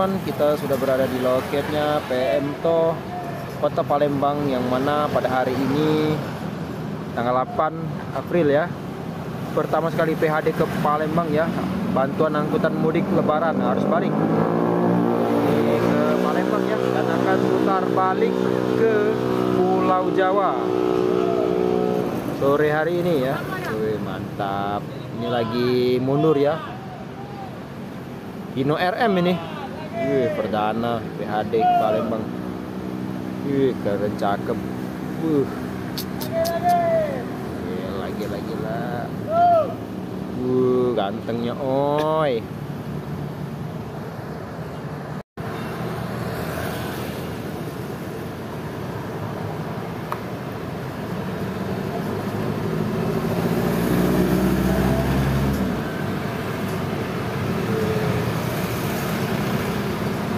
teman-teman, kita sudah berada di loketnya PM TOH Kota Palembang, yang mana pada hari ini tanggal 8 April ya, pertama sekali PHD ke Palembang ya, bantuan angkutan mudik lebaran arus balik ini ke Palembang ya, dan akan putar balik ke Pulau Jawa sore hari ini ya. Wih, mantap, ini lagi mundur ya, Hino RM ini. Wih, perdana PHD ke Palembang. Wih, keren, cakep. Gila. Gantengnya oi.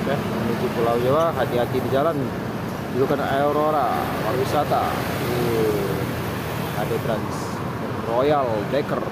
Menuju Pulau Jawa, hati-hati di jalan. Dulu kan Aurora pariwisata. Ada Trans Royal Decker.